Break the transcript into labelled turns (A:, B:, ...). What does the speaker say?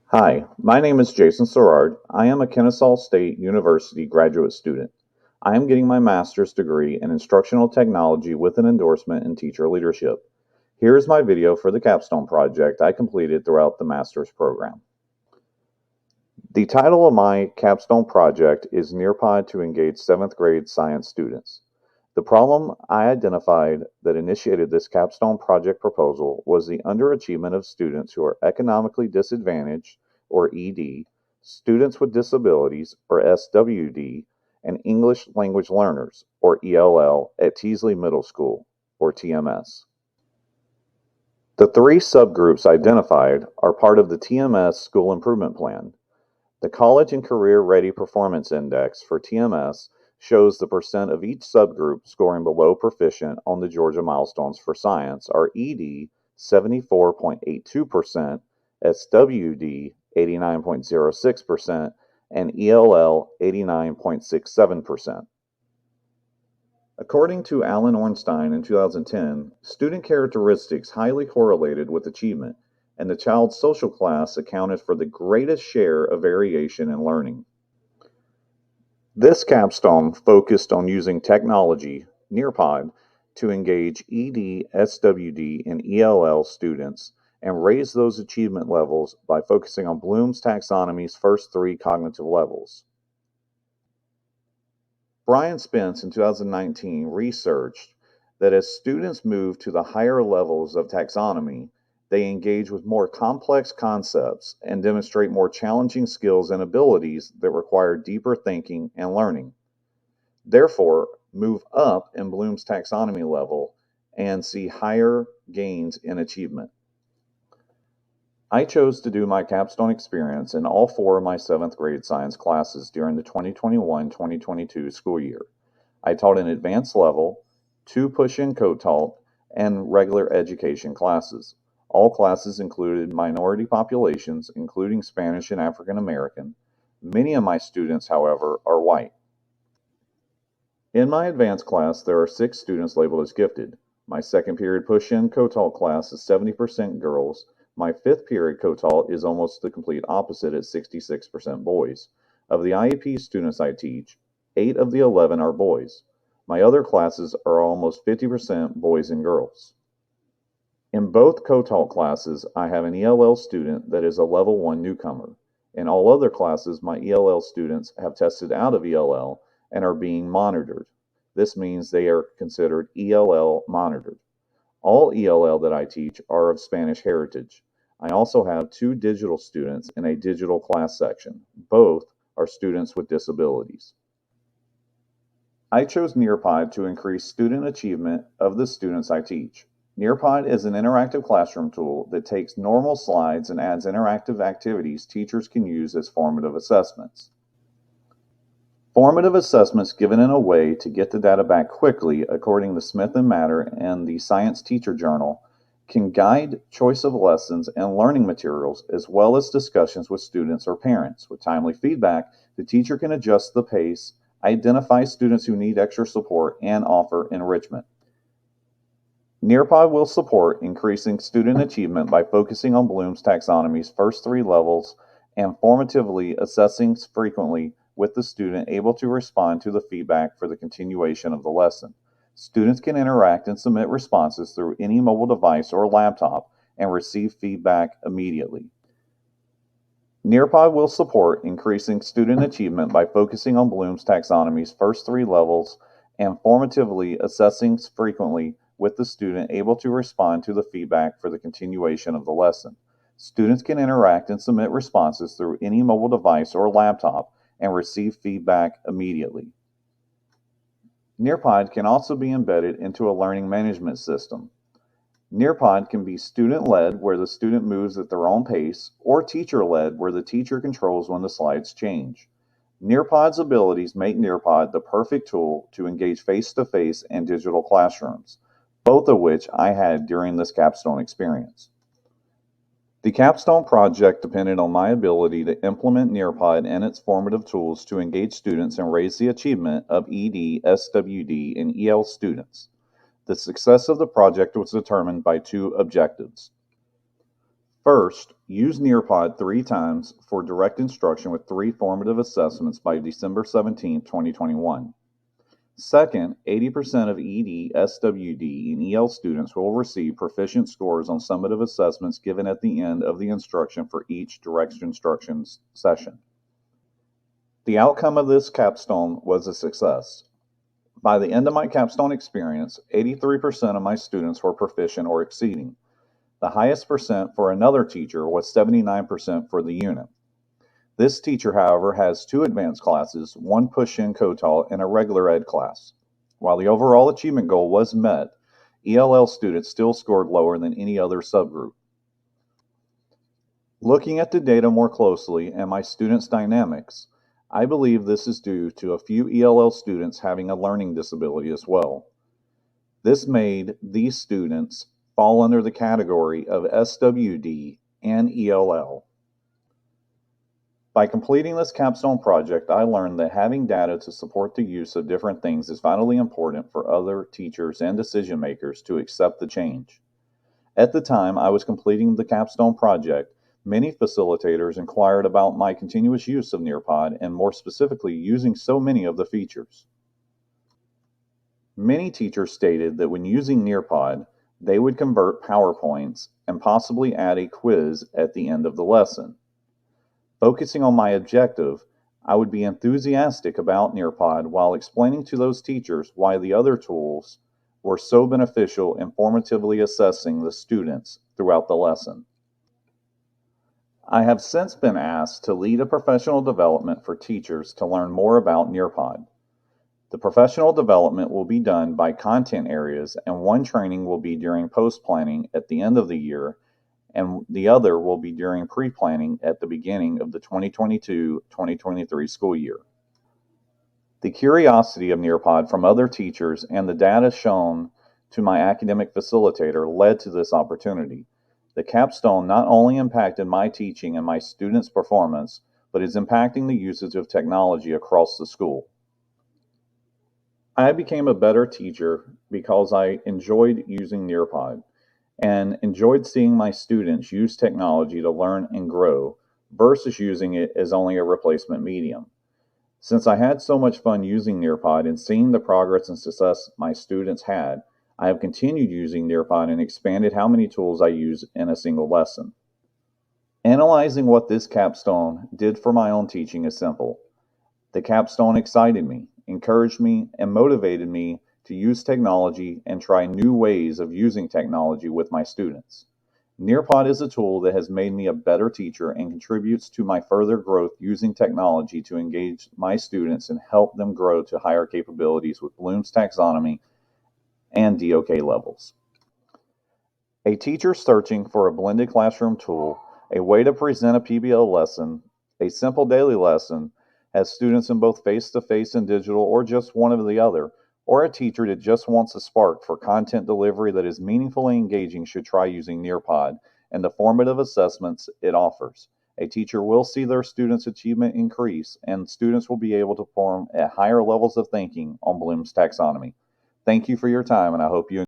A: Hi, my name is Jason Serrard. I am a Kennesaw State University graduate student. I am getting my master's degree in instructional technology with an endorsement in teacher leadership. Here is my video for the Capstone Project I completed throughout the master's program. The title of my capstone project is Nearpod to engage 7th grade science students. The problem I identified that initiated this capstone project proposal was the underachievement of students who are economically disadvantaged, or ED, students with disabilities, or SWD, and English language learners, or ELL, at Teasley Middle School, or TMS. The three subgroups identified are part of the TMS School Improvement Plan. The College and Career Ready Performance Index for TMS shows the percent of each subgroup scoring below proficient on the Georgia milestones for science are ED 74.82%, SWD 89.06%, and ELL 89.67%. According to Alan Ornstein in 2010, student characteristics highly correlated with achievement, and the child's social class accounted for the greatest share of variation in learning. This capstone focused on using technology, Nearpod, to engage ED, SWD, and ELL students and raise those achievement levels by focusing on Bloom's taxonomy's first three cognitive levels. Brian Spence in 2019 researched that as students move to the higher levels of taxonomy, they engage with more complex concepts and demonstrate more challenging skills and abilities that require deeper thinking and learning. Therefore, move up in Bloom's taxonomy level and see higher gains in achievement. I chose to do my capstone experience in all four of my 7th grade science classes during the 2021-2022 school year. I taught an advanced level, two push-in co-taught, and regular education classes. All classes included minority populations, including Spanish and African American. Many of my students, however, are white. In my advanced class, there are 6 students labeled as gifted. My second period push-in co-taught class is 70% girls. My fifth period co-taught is almost the complete opposite at 66% boys. Of the IEP students I teach, 8 of the 11 are boys. My other classes are almost 50% boys and girls. In both co-taught classes, I have an ELL student that is a level 1 newcomer. In all other classes, my ELL students have tested out of ELL and are being monitored. This means they are considered ELL monitored. All ELL that I teach are of Spanish heritage. I also have 2 digital students in a digital class section. Both are students with disabilities. I chose Nearpod to increase student achievement of the students I teach. Nearpod is an interactive classroom tool that takes normal slides and adds interactive activities teachers can use as formative assessments. Formative assessments given in a way to get the data back quickly, according to Smith and Matter and the Science Teacher Journal, can guide choice of lessons and learning materials as well as discussions with students or parents. With timely feedback, the teacher can adjust the pace, identify students who need extra support, and offer enrichment. Nearpod will support increasing student achievement by focusing on Bloom's taxonomy's first 3 levels and formatively assessing frequently with the student able to respond to the feedback for the continuation of the lesson. Students can interact and submit responses through any mobile device or laptop and receive feedback immediately. Nearpod will support increasing student achievement by focusing on Bloom's taxonomy's first 3 levels and formatively assessing frequently with the student able to respond to the feedback for the continuation of the lesson. Students can interact and submit responses through any mobile device or laptop and receive feedback immediately. Nearpod can also be embedded into a learning management system. Nearpod can be student-led, where the student moves at their own pace, or teacher-led, where the teacher controls when the slides change. Nearpod's abilities make Nearpod the perfect tool to engage face-to-face and digital classrooms, both of which I had during this capstone experience. The capstone project depended on my ability to implement Nearpod and its formative tools to engage students and raise the achievement of ED, SWD, and EL students. The success of the project was determined by 2 objectives. First, use Nearpod 3 times for direct instruction with 3 formative assessments by December 17, 2021. Second, 80% of ED, SWD, and EL students will receive proficient scores on summative assessments given at the end of the instruction for each direct instruction session. The outcome of this capstone was a success. By the end of my capstone experience, 83% of my students were proficient or exceeding. The highest percent for another teacher was 79% for the unit. This teacher, however, has 2 advanced classes, 1 push-in co-taught, and a regular ed class. While the overall achievement goal was met, ELL students still scored lower than any other subgroup. Looking at the data more closely and my students' dynamics, I believe this is due to a few ELL students having a learning disability as well. This made these students fall under the category of SWD and ELL. By completing this capstone project, I learned that having data to support the use of different things is vitally important for other teachers and decision makers to accept the change. At the time I was completing the capstone project, many facilitators inquired about my continuous use of Nearpod and more specifically using so many of the features. Many teachers stated that when using Nearpod, they would convert PowerPoints and possibly add a quiz at the end of the lesson. Focusing on my objective, I would be enthusiastic about Nearpod while explaining to those teachers why the other tools were so beneficial in formatively assessing the students throughout the lesson. I have since been asked to lead a professional development for teachers to learn more about Nearpod. The professional development will be done by content areas, and one training will be during post-planning at the end of the year, and the other will be during pre-planning at the beginning of the 2022-2023 school year. The curiosity of Nearpod from other teachers and the data shown to my academic facilitator led to this opportunity. The capstone not only impacted my teaching and my students' performance, but is impacting the usage of technology across the school. I became a better teacher because I enjoyed using Nearpod and enjoyed seeing my students use technology to learn and grow versus using it as only a replacement medium. Since I had so much fun using Nearpod and seeing the progress and success my students had, I have continued using Nearpod and expanded how many tools I use in a single lesson. Analyzing what this capstone did for my own teaching is simple. The capstone excited me, encouraged me, and motivated me to use technology and try new ways of using technology with my students. Nearpod is a tool that has made me a better teacher and contributes to my further growth using technology to engage my students and help them grow to higher capabilities with Bloom's taxonomy and DOK levels. A teacher searching for a blended classroom tool, a way to present a PBL lesson, a simple daily lesson, has students in both face-to-face and digital or just one or the other, or a teacher that just wants a spark for content delivery that is meaningfully engaging should try using Nearpod and the formative assessments it offers. A teacher will see their students' achievement increase, and students will be able to perform at higher levels of thinking on Bloom's taxonomy. Thank you for your time, and I hope you